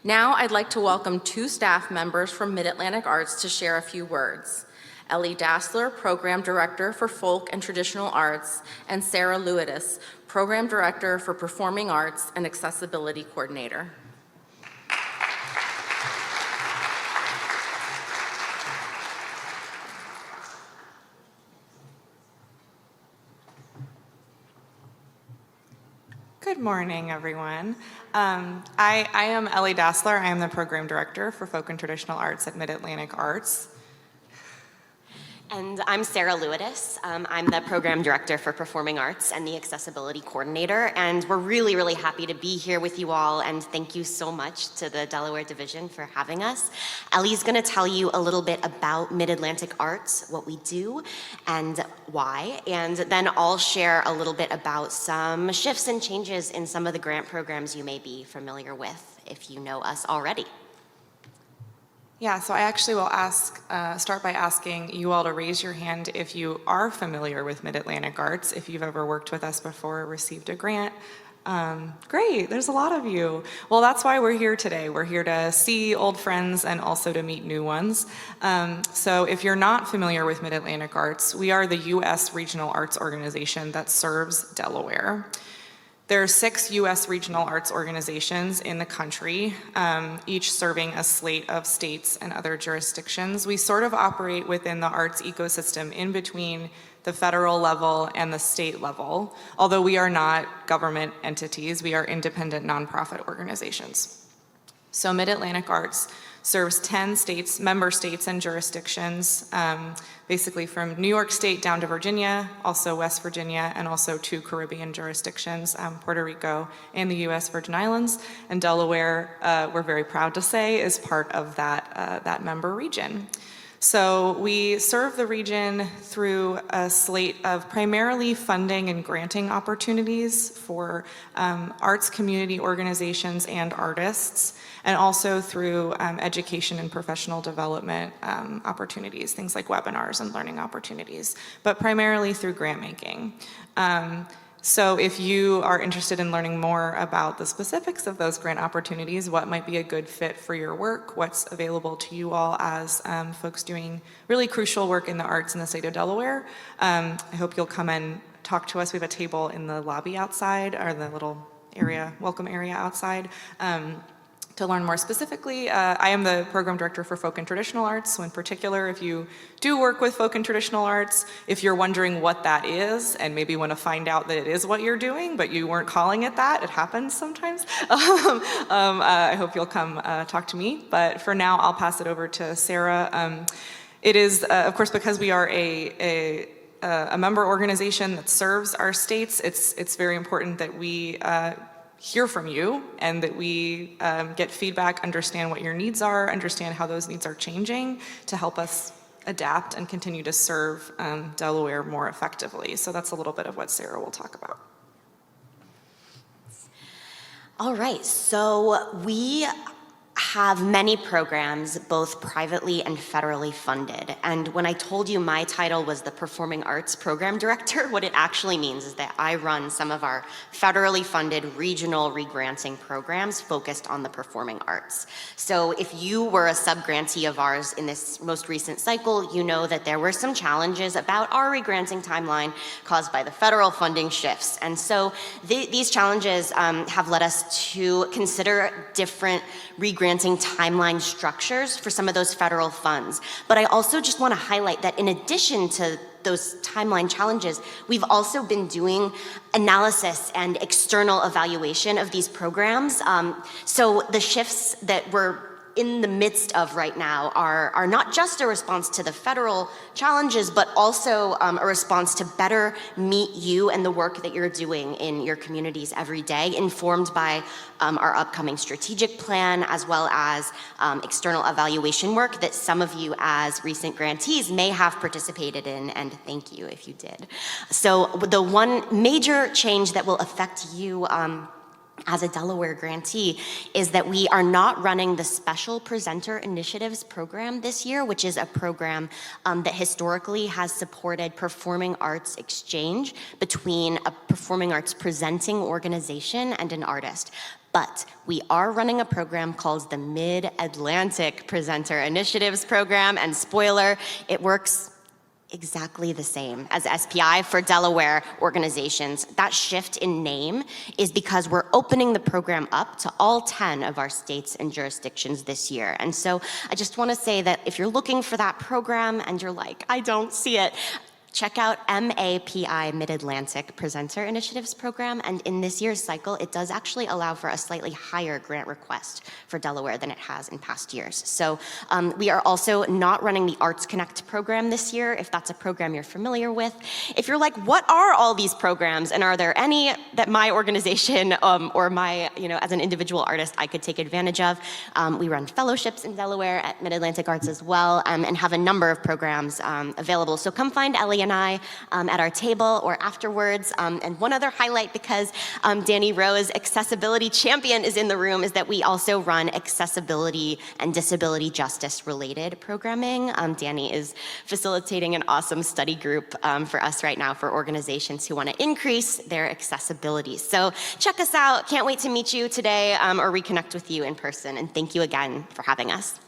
Now I'd like to welcome two staff members from Mid-Atlantic Arts to share a few words. Ellie Dassler, Program Director for Folk and Traditional Arts, and Sarah Lewis, Program Director for Performing Arts and Accessibility Coordinator. Good morning, everyone. I am Ellie Dassler. I am the Program Director for Folk and Traditional Arts at Mid-Atlantic Arts. And I'm Sarah Lewis. I'm the Program Director for Performing Arts and the Accessibility Coordinator. And we're really, really happy to be here with you all. And thank you so much to the Delaware Division for having us. Ellie's going to tell you a little bit about Mid-Atlantic Arts, what we do, and why. And then I'll share a little bit about some shifts and changes in some of the grant programs you may be familiar with if you know us already. Yeah, so I actually will start by asking you all to raise your hand if you are familiar with Mid-Atlantic Arts, if you've ever worked with us before or received a grant. Great, there's a lot of you. Well, that's why we're here today. We're here to see old friends and also to meet new ones. So if you're not familiar with Mid-Atlantic Arts, we are the U.S. regional arts organization that serves Delaware. There are 6 U.S. regional arts organizations in the country, each serving a slate of states and other jurisdictions. We sort of operate within the arts ecosystem in between the federal level and the state level. Although we are not government entities, we are independent nonprofit organizations. So Mid-Atlantic Arts serves 10 states, member states and jurisdictions, basically from New York State down to Virginia, also West Virginia, and also 2 Caribbean jurisdictions, Puerto Rico and the U.S. Virgin Islands. And Delaware, we're very proud to say, is part of that member region. So we serve the region through a slate of primarily funding and granting opportunities for arts community organizations and artists, and also through education and professional development opportunities, things like webinars and learning opportunities, but primarily through grant making. So if you are interested in learning more about the specifics of those grant opportunities, what might be a good fit for your work, what's available to you all as folks doing really crucial work in the arts in the state of Delaware, I hope you'll come and talk to us. We have a table in the lobby outside, or the little area, welcome area outside. To learn more specifically, I am the Program Director for Folk and Traditional Arts, so in particular, if you do work with folk and traditional arts, if you're wondering what that is, and maybe want to find out that it is what you're doing, but you weren't calling it that, it happens sometimes, I hope you'll come talk to me. But for now, I'll pass it over to Sarah. It is, of course, because we are a member organization that serves our states, it's very important that we hear from you and that we get feedback, understand what your needs are, understand how those needs are changing to help us adapt and continue to serve Delaware more effectively. So that's a little bit of what Sarah will talk about. All right, so we have many programs, both privately and federally funded. And when I told you my title was the Performing Arts Program Director, what it actually means is that I run some of our federally funded regional regranting programs focused on the performing arts. So if you were a sub-grantee of ours in this most recent cycle, you know that there were some challenges about our regranting timeline caused by the federal funding shifts. And so these challenges have led us to consider different regranting timeline structures for some of those federal funds. But I also just want to highlight that in addition to those timeline challenges, we've also been doing analysis and external evaluation of these programs. So the shifts that we're in the midst of right now are not just a response to the federal challenges, but also a response to better meet you and the work that you're doing in your communities every day, informed by our upcoming strategic plan, as well as external evaluation work that some of you as recent grantees may have participated in, and thank you if you did. So the one major change that will affect you as a Delaware grantee is that we are not running the Special Presenter Initiatives program this year, which is a program that historically has supported performing arts exchange between a performing arts presenting organization and an artist. But we are running a program called the Mid-Atlantic Presenter Initiatives Program, and spoiler, it works exactly the same as SPI for Delaware organizations. That shift in name is because we're opening the program up to all 10 of our states and jurisdictions this year. And so I just want to say that if you're looking for that program and you're like, I don't see it, check out MAPI, Mid-Atlantic Presenter Initiatives Program, and in this year's cycle, it does actually allow for a slightly higher grant request for Delaware than it has in past years. So we are also not running the Arts Connect program this year, if that's a program you're familiar with. If you're like, what are all these programs, and are there any that my organization or my, as an individual artist, I could take advantage of? We run fellowships in Delaware at Mid-Atlantic Arts as well, and have a number of programs available. So come find Ellie and I at our table or afterwards. And one other highlight, because Danny Rose, accessibility champion, is in the room, is that we also run accessibility and disability justice related programming. Danny is facilitating an awesome study group for us right now for organizations who want to increase their accessibility. So check us out. Can't wait to meet you today or reconnect with you in person. And thank you again for having us.